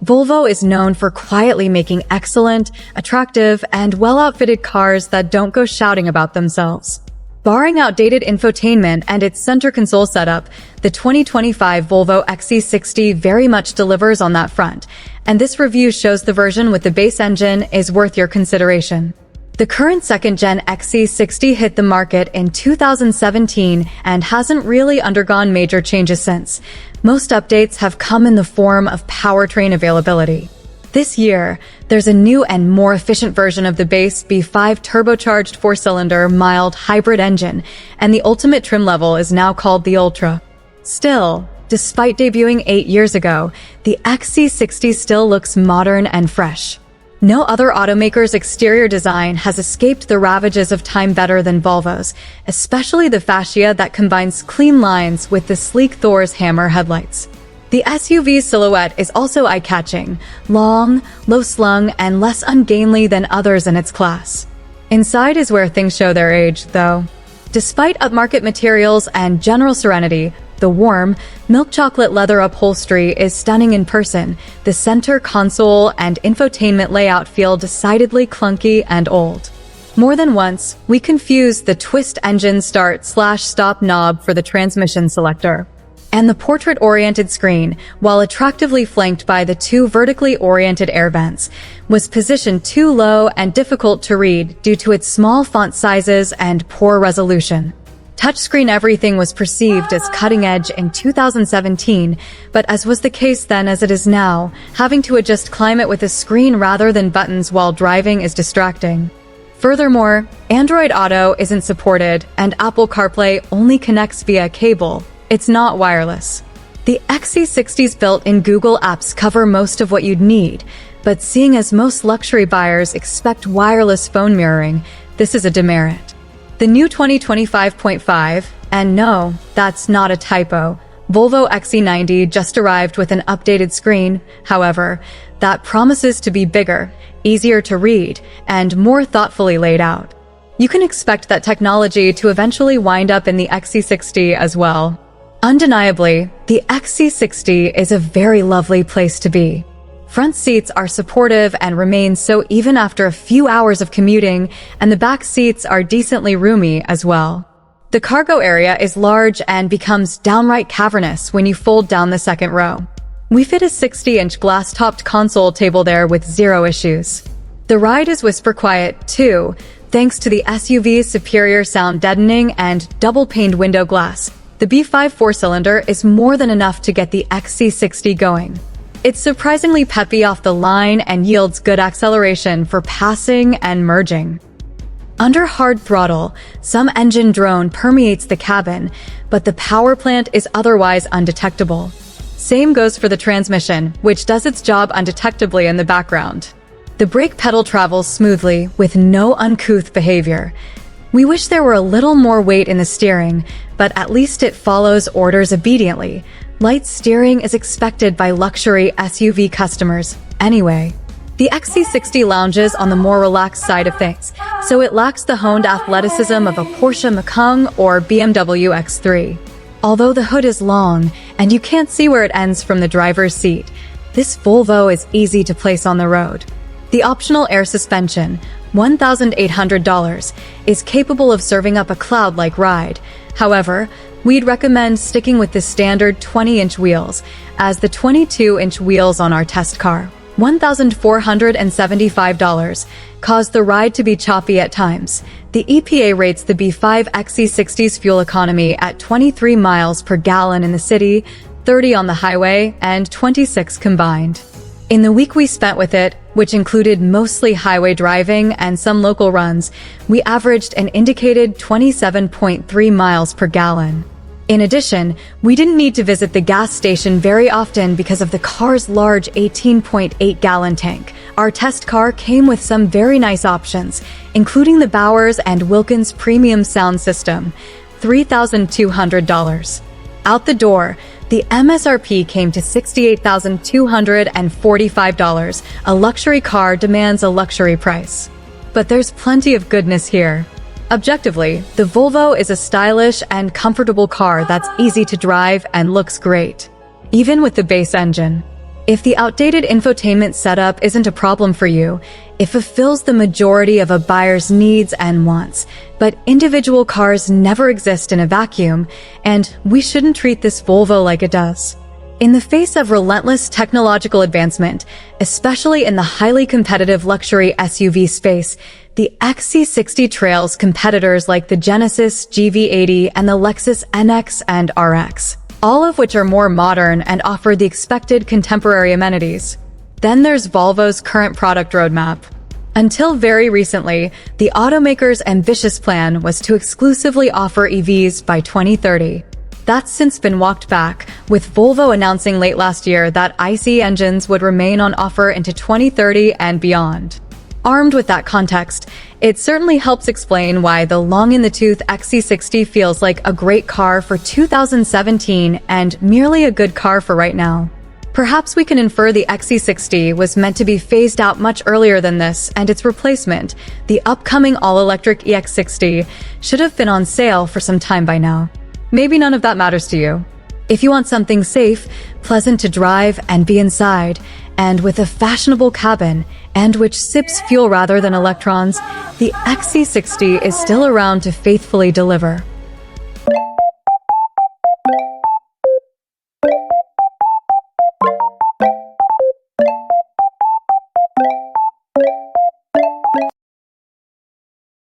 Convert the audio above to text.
Volvo is known for quietly making excellent, attractive, and well-outfitted cars that don't go shouting about themselves. Barring outdated infotainment and its center console setup, the 2025 Volvo XC60 very much delivers on that front, and this review shows the version with the base engine is worth your consideration. The current second-gen XC60 hit the market in 2017 and hasn't really undergone major changes since. Most updates have come in the form of powertrain availability. This year, there's a new and more efficient version of the base B5 turbocharged four-cylinder mild hybrid engine, and the ultimate trim level is now called the Ultra. Still, despite debuting 8 years ago, the XC60 still looks modern and fresh. No other automaker's exterior design has escaped the ravages of time better than Volvo's, especially the fascia that combines clean lines with the sleek Thor's hammer headlights. The SUV's silhouette is also eye-catching, long, low-slung, and less ungainly than others in its class. Inside is where things show their age, though. Despite upmarket materials and general serenity, the warm, milk chocolate leather upholstery is stunning in person. The center console and infotainment layout feel decidedly clunky and old. More than once, we confused the twist engine start/stop knob for the transmission selector. And the portrait-oriented screen, while attractively flanked by the two vertically oriented air vents, was positioned too low and difficult to read due to its small font sizes and poor resolution. Touchscreen everything was perceived as cutting-edge in 2017, but as was the case then as it is now, having to adjust climate with a screen rather than buttons while driving is distracting. Furthermore, Android Auto isn't supported, and Apple CarPlay only connects via cable. It's not wireless. The XC60's built-in Google apps cover most of what you'd need, but seeing as most luxury buyers expect wireless phone mirroring, this is a demerit. The new 2025.5, and no, that's not a typo, Volvo XC90 just arrived with an updated screen, however, that promises to be bigger, easier to read, and more thoughtfully laid out. You can expect that technology to eventually wind up in the XC60 as well. Undeniably, the XC60 is a very lovely place to be. Front seats are supportive and remain so even after a few hours of commuting, and the back seats are decently roomy as well. The cargo area is large and becomes downright cavernous when you fold down the second row. We fit a 60-inch glass-topped console table there with zero issues. The ride is whisper quiet, too, thanks to the SUV's superior sound deadening and double-paned window glass. The B5 four-cylinder is more than enough to get the XC60 going. It's surprisingly peppy off the line and yields good acceleration for passing and merging. Under hard throttle, some engine drone permeates the cabin, but the power plant is otherwise undetectable. Same goes for the transmission, which does its job undetectably in the background. The brake pedal travels smoothly, with no uncouth behavior. We wish there were a little more weight in the steering, but at least it follows orders obediently. Light steering is expected by luxury SUV customers, anyway. The XC60 lounges on the more relaxed side of things, so it lacks the honed athleticism of a Porsche Macan or BMW X3. Although the hood is long, and you can't see where it ends from the driver's seat, this Volvo is easy to place on the road. The optional air suspension, $1,800, is capable of serving up a cloud-like ride. However, we'd recommend sticking with the standard 20-inch wheels, as the 22-inch wheels on our test car, $1,475, cause the ride to be choppy at times. The EPA rates the B5 XC60's fuel economy at 23 miles per gallon in the city, 30 on the highway, and 26 combined. In the week we spent with it, which included mostly highway driving and some local runs, we averaged an indicated 27.3 miles per gallon. In addition, we didn't need to visit the gas station very often because of the car's large 18.8-gallon tank. Our test car came with some very nice options, including the Bowers and Wilkins premium sound system, $3,200. Out the door, the MSRP came to $68,245. A luxury car demands a luxury price. But there's plenty of goodness here. Objectively, the Volvo is a stylish and comfortable car that's easy to drive and looks great, even with the base engine. If the outdated infotainment setup isn't a problem for you, it fulfills the majority of a buyer's needs and wants. But individual cars never exist in a vacuum, and we shouldn't treat this Volvo like it does. In the face of relentless technological advancement, especially in the highly competitive luxury SUV space, the XC60 trails competitors like the Genesis GV80 and the Lexus NX and RX, all of which are more modern and offer the expected contemporary amenities. Then there's Volvo's current product roadmap. Until very recently, the automaker's ambitious plan was to exclusively offer EVs by 2030. That's since been walked back, with Volvo announcing late last year that ICE engines would remain on offer into 2030 and beyond. Armed with that context, it certainly helps explain why the long-in-the-tooth XC60 feels like a great car for 2017 and merely a good car for right now. Perhaps we can infer the XC60 was meant to be phased out much earlier than this, and its replacement, the upcoming all-electric EX60, should have been on sale for some time by now. Maybe none of that matters to you. If you want something safe, pleasant to drive and be inside, and with a fashionable cabin, and which sips fuel rather than electrons, the XC60 is still around to faithfully deliver.